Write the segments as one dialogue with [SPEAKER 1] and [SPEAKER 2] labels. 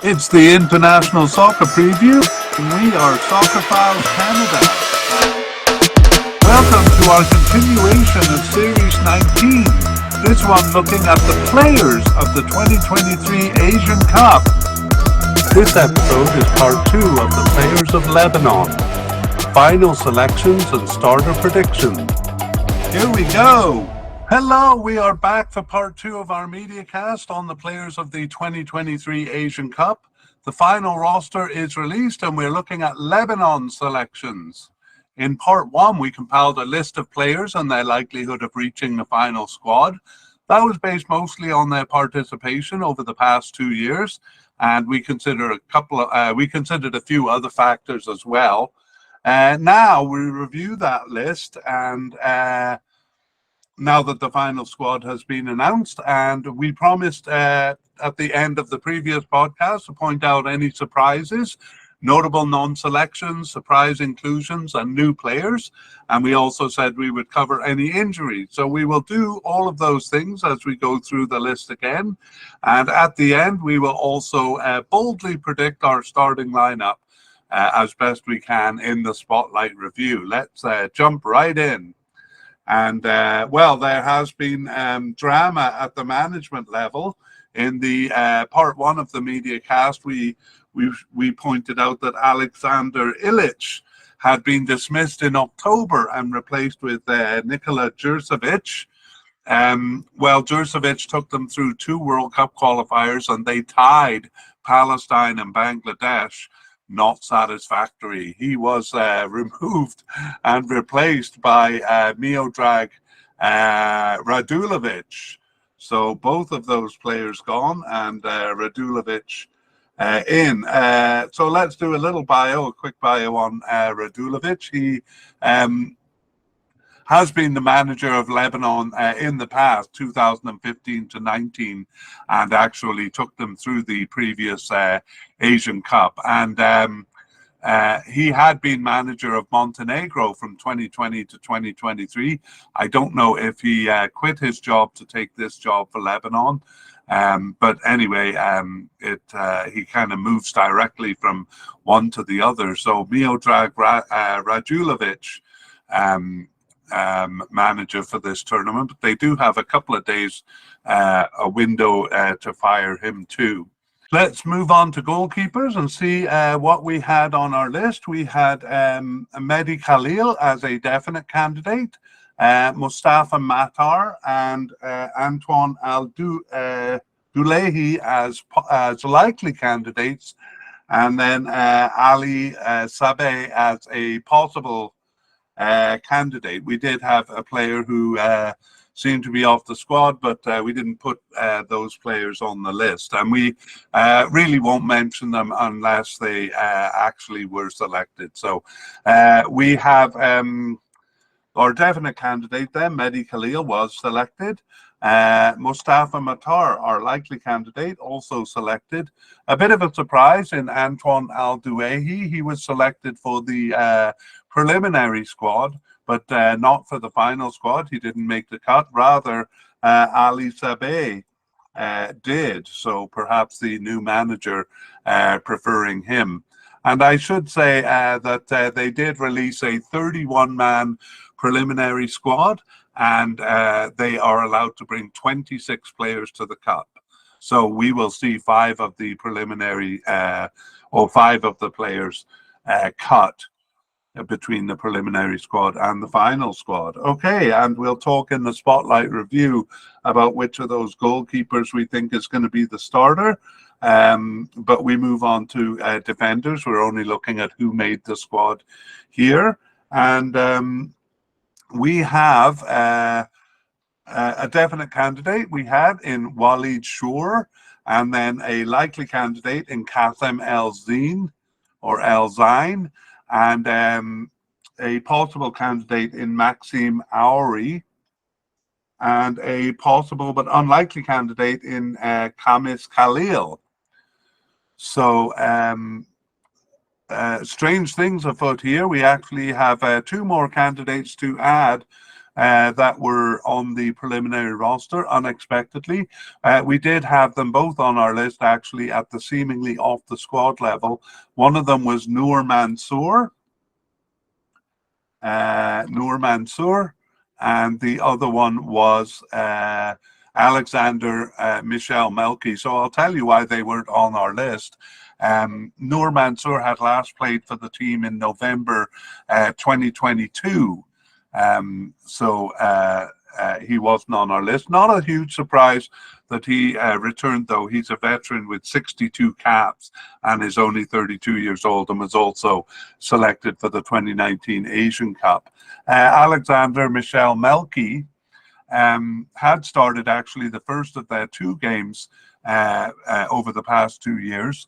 [SPEAKER 1] It's the International Soccer Preview. We are Soccer Files Canada. Welcome to our continuation of Series 19. This one looking at the players of the 2023 Asian Cup. This episode is part 2 of the players of Lebanon. Final selections and starter predictions. Here we go. Hello, we are back for part 2 of our mediacast on the players of the 2023 Asian Cup. The final roster is released and we're looking at Lebanon selections. In part 1, we compiled a list of players and their likelihood of reaching the final squad. That was based mostly on their participation over the past 2 years, and we considered a few other factors as well. Now we review that list, and now that the final squad has been announced, and we promised at the end of the previous podcast to point out any surprises, notable non-selections, surprise inclusions, and new players. And we also said we would cover any injuries. So we will do all of those things as we go through the list again. And at the end, we will also boldly predict our starting lineup as best we can in the Spotlight review. Let's jump right in. And well, there has been drama at the management level. In the part 1 of the media cast, we pointed out that Alexander Ilic had been dismissed in October and replaced with Nikola Jurcevic. Well, Jurcevic took them through 2 World Cup qualifiers and they tied Palestine and Bangladesh. Not satisfactory. He was removed and replaced by Miodrag Radulovic. So both of those players gone and Radulovic in. So let's do a quick bio on Radulovic. He has been the manager of Lebanon in the past, 2015 to 19, and actually took them through the previous Asian Cup. And he had been manager of Montenegro from 2020 to 2023. I don't know if he quit his job to take this job for Lebanon. But anyway, he kind of moves directly from one to the other. So Miodrag Radulovic, manager for this tournament, but they do have a couple of days, a window to fire him too. Let's move on to goalkeepers and see what we had on our list. We had Mehdi Khalil as a definite candidate, Mustafa Matar and Antoine Al-Dulehi as likely candidates, and then Ali Sabeh as a possible candidate. We did have a player who seemed to be off the squad, but we didn't put those players on the list, and we really won't mention them unless they actually were selected. So we have our definite candidate then, Mehdi Khalil, was selected. Mustafa Matar, our likely candidate, also selected. A bit of a surprise in Antoine Al-Dulehi. He was selected for the preliminary squad, but not for the final squad. He didn't make the cut. Rather, Ali Sabeh did. So perhaps the new manager preferring him. And I should say that they did release a 31-man preliminary squad, and they are allowed to bring 26 players to the cup. So we will see 5 of the preliminary or 5 of the players cut between the preliminary squad and the final squad. Okay, and we'll talk in the Spotlight review about which of those goalkeepers we think is going to be the starter. But we move on to defenders. We're only looking at who made the squad here. And we have a definite candidate we had in Walid Shour, and then a likely candidate in Kasem El Zine or El Zain, and a possible candidate in Maxime Aouri, and a possible but unlikely candidate in Kamis Khalil. So strange things afoot here. We actually have 2 more candidates to add that were on the preliminary roster unexpectedly. We did have them both on our list actually at the seemingly off the squad level. One of them was Noor Mansour, and the other one was Alexander Michel Melki. So I'll tell you why they weren't on our list. Noor Mansour had last played for the team in November 2022. He wasn't on our list. Not a huge surprise that he returned, though. He's a veteran with 62 caps and is only 32 years old, and was also selected for the 2019 Asian Cup. Alexander Michel Melki had started actually the first of their 2 games over the past 2 years.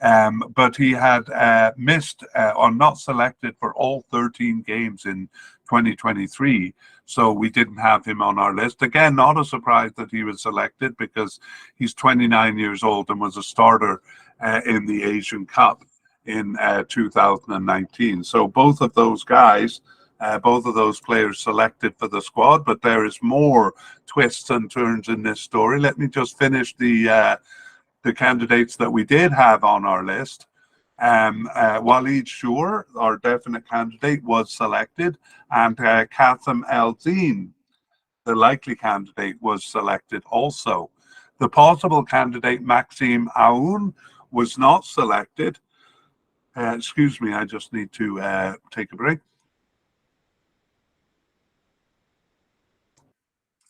[SPEAKER 1] But he had missed or not selected for all 13 games in 2023. So we didn't have him on our list. Again, not a surprise that he was selected because he's 29 years old and was a starter in the Asian Cup in 2019. So both of those guys, both of those players selected for the squad, but there is more twists and turns in this story. Let me just finish the candidates that we did have on our list. Walid Shour, our definite candidate, was selected, and Katham El-Din, the likely candidate, was selected also. The possible candidate, Maxime Aoun, was not selected. Excuse me, I just need to take a break.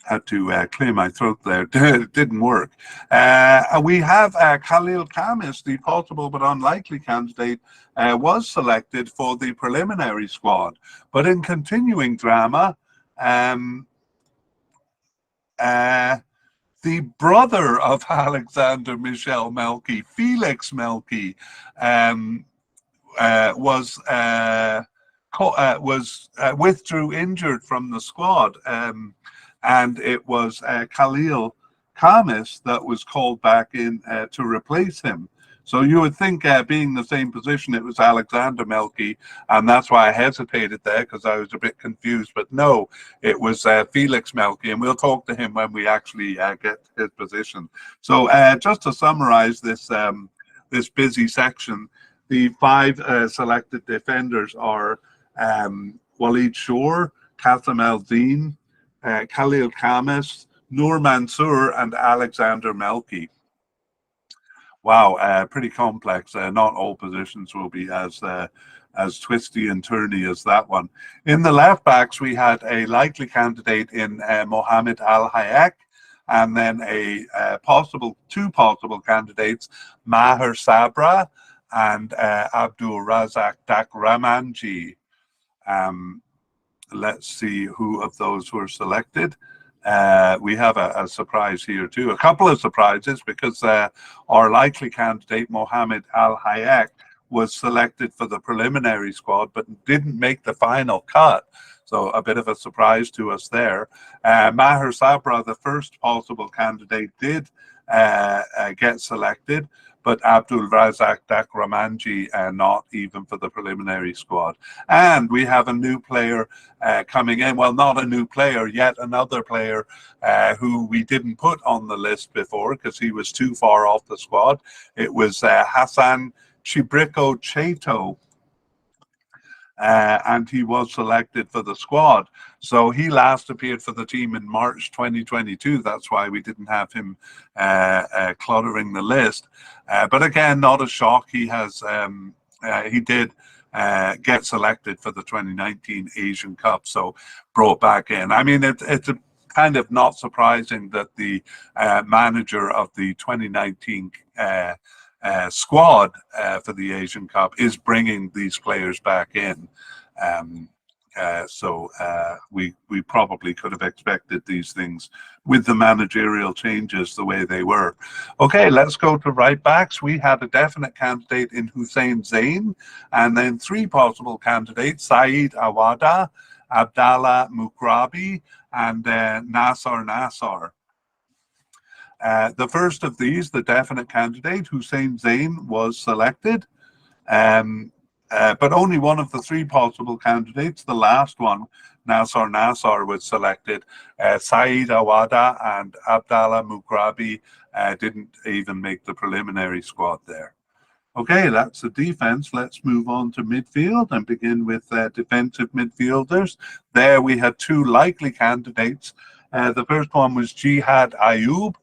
[SPEAKER 1] Had to clear my throat there. It didn't work. We have Khalil Khamis, the possible but unlikely candidate, was selected for the preliminary squad. But in continuing drama, the brother of Alexander Michel Melki, Felix Melki, withdrew injured from the squad. And it was Khalil Khamis that was called back in to replace him. So you would think, being the same position, it was Alexander Melki, and that's why I hesitated there, because I was a bit confused. But no, it was Felix Melki, and we'll talk to him when we actually get his position. So just to summarize this this busy section, the 5 selected defenders are Walid Shour, Katham El-Din, Khalil Khamis, Noor Mansour, and Alexander Melki. Wow, pretty complex. Not all positions will be as twisty and turny as that one. In the left backs, we had a likely candidate in Mohamed Al Hayek, and then two possible candidates, Maher Sabra and Abdul Razak Dakramanji. Let's see who of those were selected. We have a surprise here too. A couple of surprises, because our likely candidate, Mohamed Al Hayek, was selected for the preliminary squad but didn't make the final cut. So a bit of a surprise to us there. Maher Sabra, the first possible candidate, did get selected, but Abdul Razak Dakramanji not even for the preliminary squad. And we have a new player coming in. Well, not a new player, yet another player who we didn't put on the list before because he was too far off the squad. It was Hassan Chibriko Cheto. And he was selected for the squad. So he last appeared for the team in March 2022. That's why we didn't have him cluttering the list. But again, not a shock. He did get selected for the 2019 Asian Cup, so brought back in. I mean, it's a kind of not surprising that the manager of the 2019 squad for the Asian Cup is bringing these players back in. So we probably could have expected these things with the managerial changes the way they were. Okay, let's go to right backs. We had a definite candidate in Hussein Zain, and then 3 possible candidates, Saeed Awada, Abdallah Mukrabi, and Nasser Nassar. The first of these, the definite candidate, Hussein Zain, was selected. But only one of the 3 possible candidates, the last one, Nasser was selected. Saeed Awada and Abdallah Mugrabi didn't even make the preliminary squad there. Okay, that's the defense. Let's move on to midfield and begin with defensive midfielders. There we had two likely candidates. The first one was Jihad Ayoub.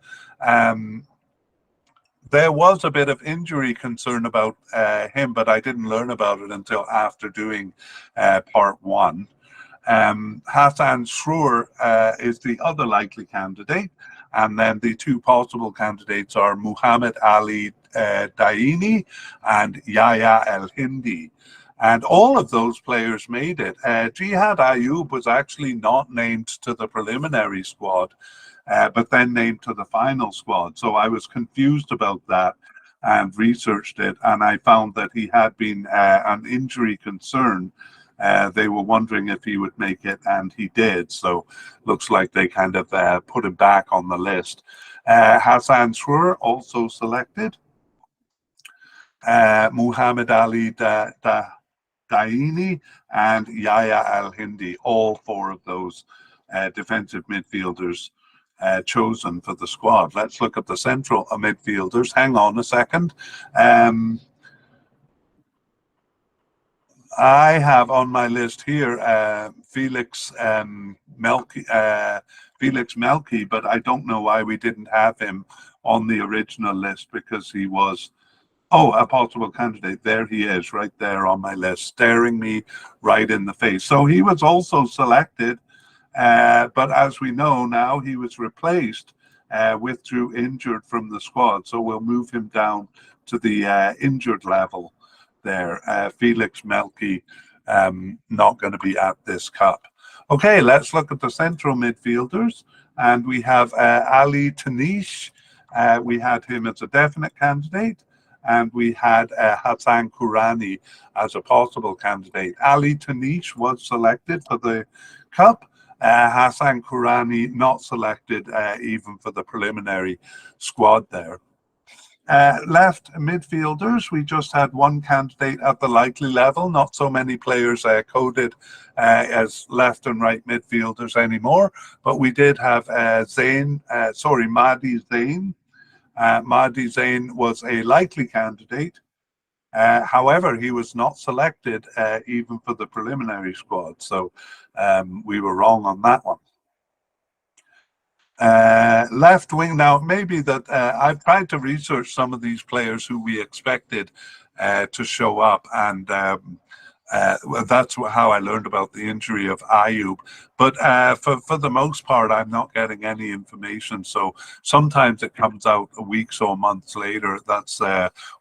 [SPEAKER 1] There was a bit of injury concern about him, but I didn't learn about it until after doing part one. Hassan Shrour is the other likely candidate. And then the two possible candidates are Muhammad Ali Daini and Yahya El Hindi. And all of those players made it. Jihad Ayoub was actually not named to the preliminary squad, but then named to the final squad. So I was confused about that and researched it. And I found that he had been an injury concern. They were wondering if he would make it, and he did. So looks like they kind of put him back on the list. Hassan Shrour also selected. Muhammad Ali Daini and Yahya El Hindi, all four of those defensive midfielders chosen for the squad. Let's look at the central midfielders. Hang on a second. I have on my list here Felix Melki, but I don't know why we didn't have him on the original list, because he was, a possible candidate. There he is, right there on my list, staring me right in the face. So he was also selected, but as we know now, he was replaced, withdrew injured from the squad. So we'll move him down to the injured level there. Felix Melki not going to be at this cup. Okay, let's look at the central midfielders, and we have Ali Tanish. We had him as a definite candidate, and we had Hassan Kourani as a possible candidate. Ali Tanish was selected for the cup. Hassan Kourani not selected even for the preliminary squad there. Left midfielders, we just had one candidate at the likely level. Not so many players coded as left and right midfielders anymore, but we did have Mahdi Zain. Mahdi Zain was a likely candidate. However, he was not selected even for the preliminary squad, so we were wrong on that one. Left wing, now maybe that I've tried to research some of these players who we expected to show up, and that's how I learned about the injury of Ayoub. But for the most part, I'm not getting any information. So sometimes it comes out weeks or months later. That's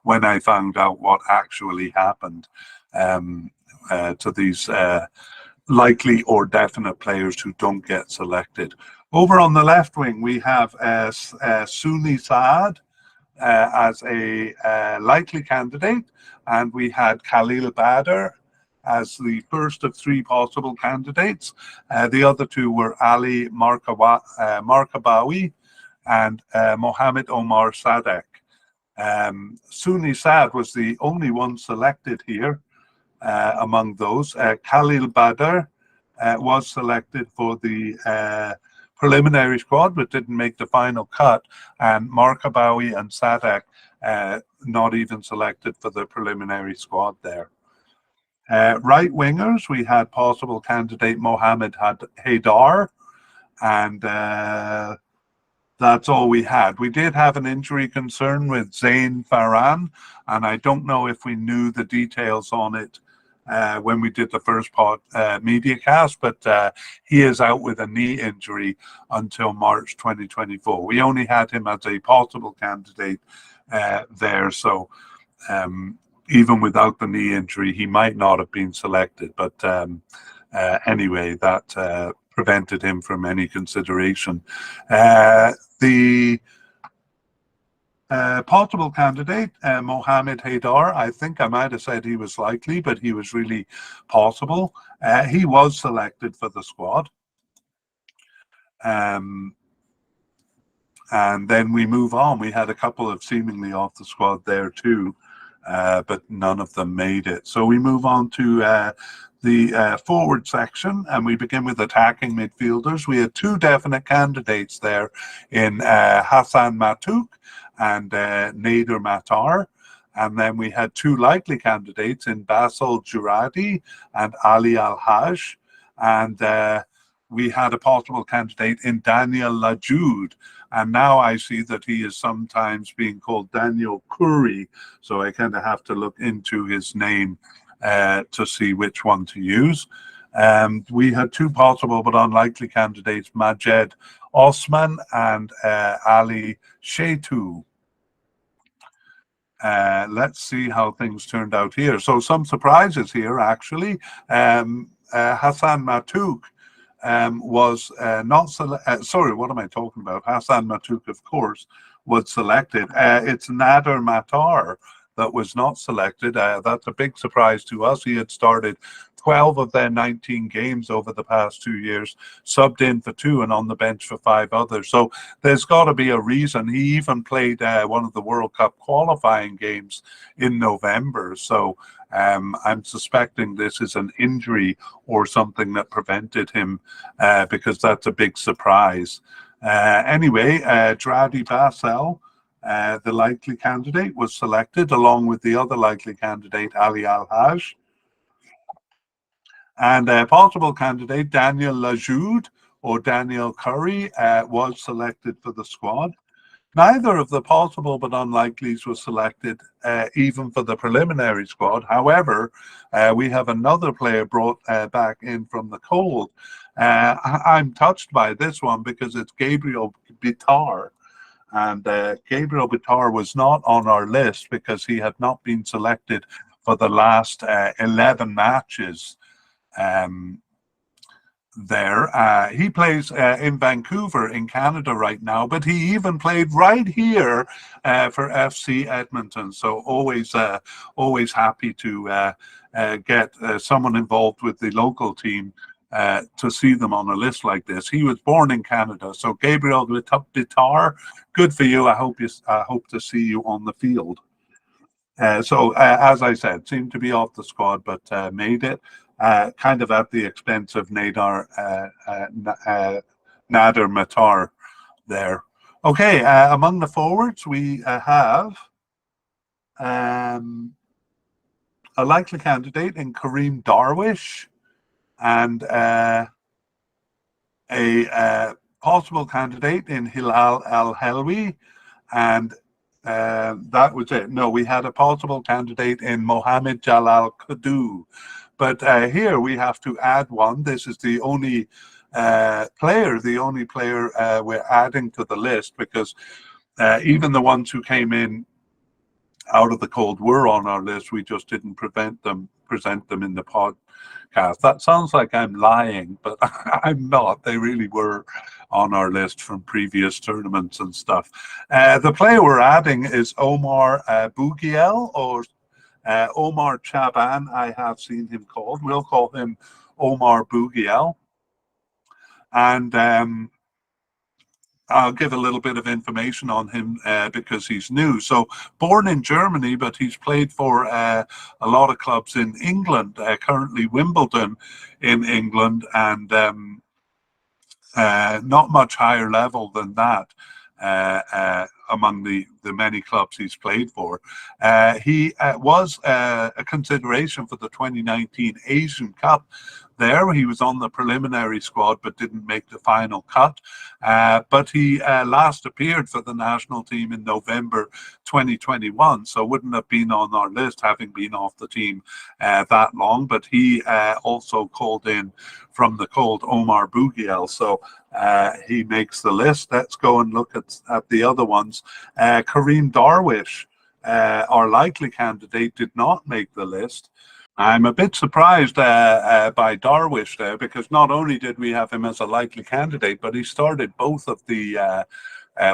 [SPEAKER 1] when I found out what actually happened to these likely or definite players who don't get selected. Over on the left wing, we have Suni Saad as a likely candidate, and we had Khalil Badr as the first of three possible candidates. The other two were Ali Markabawi and Mohammed Omar Sadek. Suni Saad was the only one selected here among those. Khalil Badr was selected for the preliminary squad, but didn't make the final cut, and Markabawi and Sadek not even selected for the preliminary squad there. Right wingers, we had possible candidate Mohammed Haidar, and that's all we had. We did have an injury concern with Zain Farhan, and I don't know if we knew the details on it when we did the first part mediacast, but he is out with a knee injury until March 2024. We only had him as a possible candidate there, so even without the knee injury, he might not have been selected. But anyway, that prevented him from any consideration. The possible candidate, Mohammed Haidar, I think I might have said he was likely, but he was really possible. He was selected for the squad. And then we move on. We had a couple of seemingly off the squad there too, but none of them made it. So we move on to the forward section, and we begin with attacking midfielders. We had two definite candidates there in Hassan Matouk and Nader Matar. And then we had two likely candidates in Basel Juradi and Ali Al-Haj. And we had a possible candidate in Daniel Lajoud. And now I see that he is sometimes being called Daniel Curry. So I kind of have to look into his name to see which one to use. We had two possible but unlikely candidates, Majed Osman and Ali Sheitu. Let's see how things turned out here. So some surprises here, actually. Hassan Matouk was not sorry, what am I talking about? Hassan Matouk, of course, was selected. It's Nader Matar that was not selected. That's a big surprise to us. He had started 12 of their 19 games over the past 2 years, subbed in for 2 and on the bench for 5 others. So there's got to be a reason. He even played one of the World Cup qualifying games in November. So I'm suspecting this is an injury or something that prevented him, because that's a big surprise. Anyway, Dradi Basel, the likely candidate, was selected along with the other likely candidate, Ali Al-Haj. And a possible candidate, Daniel Lajoud or Daniel Curry, was selected for the squad. Neither of the possible but unlikelies was selected, even for the preliminary squad. However, we have another player brought back in from the cold. I'm touched by this one because it's Gabriel Bitar. And Gabriel Bitar was not on our list because he had not been selected for the last 11 matches. There. He plays in Vancouver in Canada right now, but he even played right here for FC Edmonton. So always happy to get someone involved with the local team to see them on a list like this. He was born in Canada. So Gabriel Bitar, good for you. I hope to see you on the field. So as I said, seemed to be off the squad, but made it. Kind of at the expense of Nader Matar there. Okay, among the forwards, we have a likely candidate in Kareem Darwish and a possible candidate in Hilal Al-Helwi, and that was it. No, we had a possible candidate in Mohamed Jalal Kudu. But here we have to add one. This is the only player we're adding to the list, because even the ones who came in out of the cold were on our list. We just didn't present them in the podcast. That sounds like I'm lying, but I'm not. They really were on our list from previous tournaments and stuff. The player we're adding is Omar Bougiel, or Omar Chaban, I have seen him called. We'll call him Omar Bougiel. And I'll give a little bit of information on him because he's new. So born in Germany, but he's played for a lot of clubs in England, currently Wimbledon in England, and not much higher level than that. Among the many clubs he's played for. He was a consideration for the 2019 Asian Cup. There, he was on the preliminary squad but didn't make the final cut. But he last appeared for the national team in November 2021, so wouldn't have been on our list having been off the team that long. But he also called in from the cold, Omar Bougiel, so he makes the list. Let's go and look at the other ones. Kareem Darwish, our likely candidate, did not make the list. I'm a bit surprised by Darwish there, because not only did we have him as a likely candidate, but he started both of the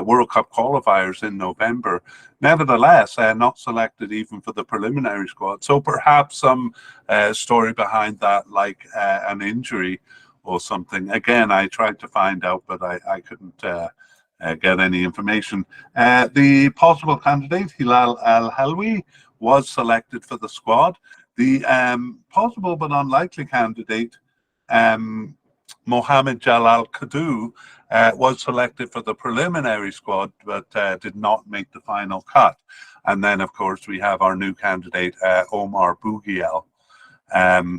[SPEAKER 1] World Cup qualifiers in November. Nevertheless, not selected even for the preliminary squad. So perhaps some story behind that, like an injury or something. Again, I tried to find out, but I couldn't get any information. The possible candidate, Hilal Al-Helwi, was selected for the squad. The possible but unlikely candidate, Mohamed Jalal Kadou, was selected for the preliminary squad, but did not make the final cut. And then, of course, we have our new candidate, Omar Bougiel.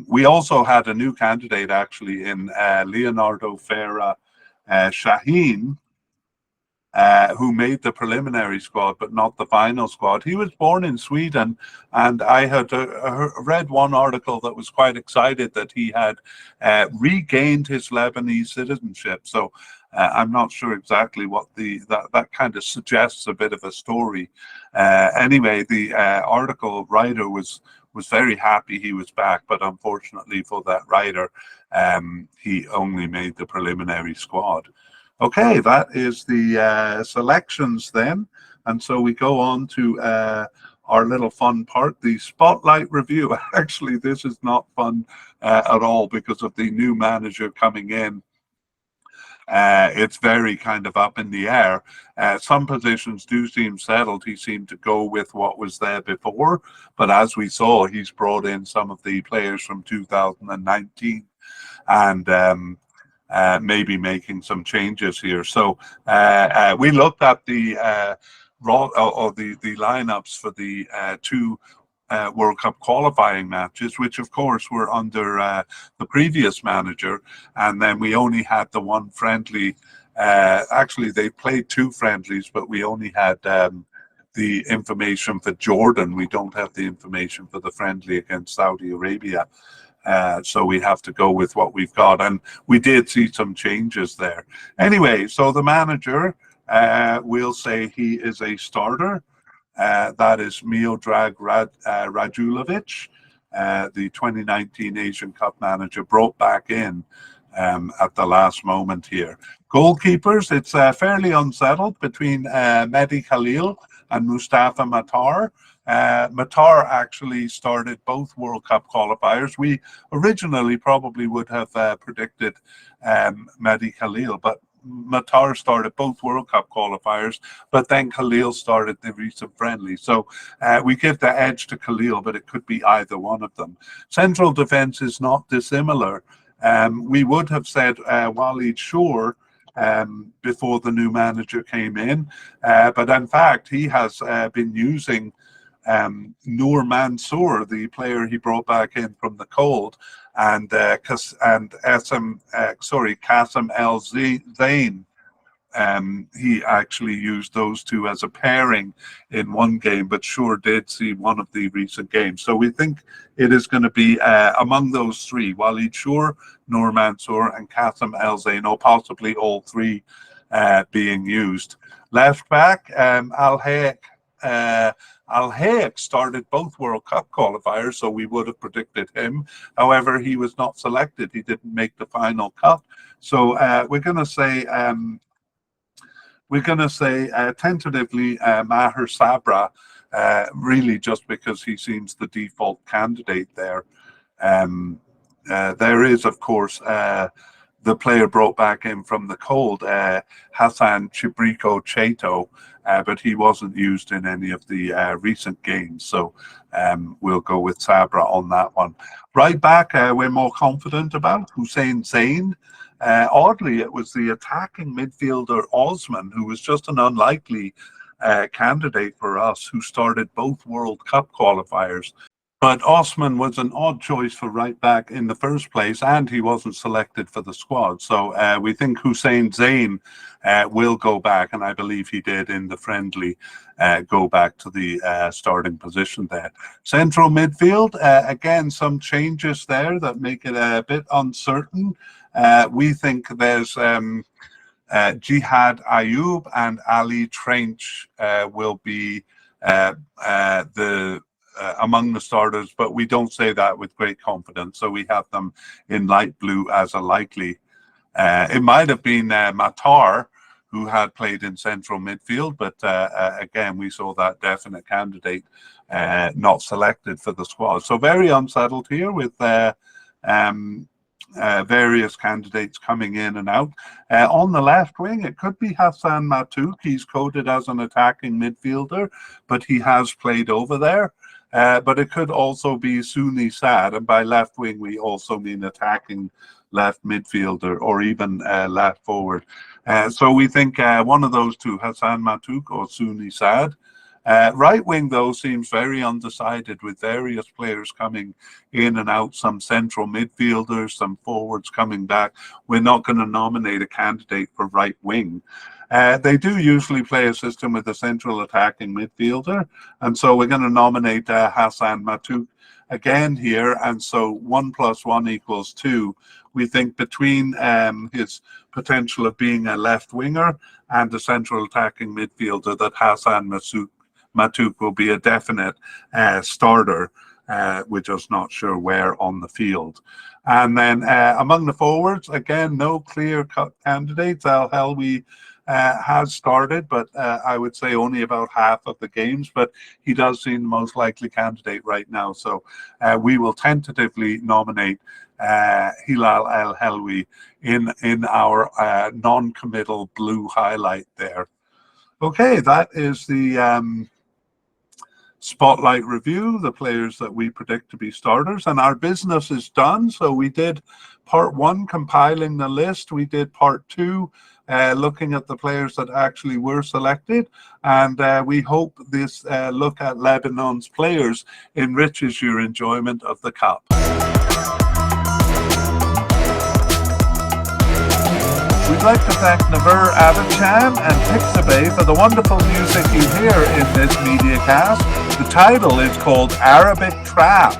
[SPEAKER 1] We also had a new candidate, actually, in Leonardo Ferra Shaheen, who made the preliminary squad, but not the final squad. He was born in Sweden, and I had read one article that was quite excited that he had regained his Lebanese citizenship. So I'm not sure exactly what that kind of suggests a bit of a story. Anyway, the article writer was very happy he was back, but unfortunately for that writer, he only made the preliminary squad. Okay, that is the selections then. And so we go on to our little fun part, the spotlight review. Actually, this is not fun at all because of the new manager coming in. It's very kind of up in the air. Some positions do seem settled. He seemed to go with what was there before. But as we saw, he's brought in some of the players from 2019 and maybe making some changes here. So we looked at the the lineups for the two World Cup qualifying matches, which of course were under the previous manager, and then we only had the one friendly. Actually, they played two friendlies, but we only had the information for Jordan. We don't have the information for the friendly against Saudi Arabia. So we have to go with what we've got. And we did see some changes there. Anyway, so the manager, we'll say he is a starter. That is Miodrag Radulovic, the 2019 Asian Cup manager, brought back in at the last moment here. Goalkeepers, it's fairly unsettled between Mehdi Khalil and Mustafa Matar. Matar actually started both World Cup qualifiers. We originally probably would have predicted Mehdi Khalil, but Matar started both World Cup qualifiers, but then Khalil started the recent friendly. So we give the edge to Khalil, but it could be either one of them. Central defense is not dissimilar. We would have said Walid Shore before the new manager came in, but in fact he has been using Noor Mansour, the player he brought back in from the cold, and Qasim El Zain. He actually used those two as a pairing in one game, but sure did see one of the recent games. So we think it is going to be among those three, Walid Shore, Noor Mansour, and Qasim El Zain, or possibly all three being used. Left back, Al Hayek. Al Hayek started both World Cup qualifiers, so we would have predicted him. However, he was not selected. He didn't make the final cut. So we're going to say tentatively Maher Sabra, really just because he seems the default candidate there. There is, of course, the player brought back in from the cold, Hassan Chibriko Cheto, but he wasn't used in any of the recent games. So we'll go with Sabra on that one. Right back, we're more confident about Hussein Zain. Oddly, it was the attacking midfielder Osman, who was just an unlikely candidate for us, who started both World Cup qualifiers. But Osman was an odd choice for right back in the first place, and he wasn't selected for the squad. So we think Hussein Zain will go back, and I believe he did in the friendly, go back to the starting position there. Central midfield, again, some changes there that make it a bit uncertain. We think there's Jihad Ayub and Ali Trench will be among the starters, but we don't say that with great confidence. So we have them in light blue as a likely. It might have been Matar, who had played in central midfield, but again, we saw that definite candidate not selected for the squad. So very unsettled here with various candidates coming in and out. On the left wing, it could be Hassan Matouk. He's coded as an attacking midfielder, but he has played over there. but it could also be Sunni Sad, and by left wing we also mean attacking left midfielder or even left forward. So we think one of those two, Hassan Matuk or Sunni Sad. Right wing, though, seems very undecided, with various players coming in and out, some central midfielders, some forwards coming back. We're not going to nominate a candidate for right wing. They do usually play a system with a central attacking midfielder, and so we're going to nominate Hassan Matuk again here, and so 1 + 1 = 2. We think between his potential of being a left winger and a central attacking midfielder, that Hassan Matuk will be a definite starter. We're just not sure where on the field. And then among the forwards, again, no clear-cut candidates. Al Helwi has started, but I would say only about half of the games, but he does seem the most likely candidate right now. So we will tentatively nominate Hilal Al Helwi in our non-committal blue highlight there. Okay, that is the spotlight review, the players that we predict to be starters, and our business is done. So we did part 1, compiling the list. We did part 2, looking at the players that actually were selected, and we hope this look at Lebanon's players enriches your enjoyment of the Cup. We'd like to thank Naver Abidjan and Pixabay for the wonderful music you hear in this mediacast. The title is called Arabic Trap.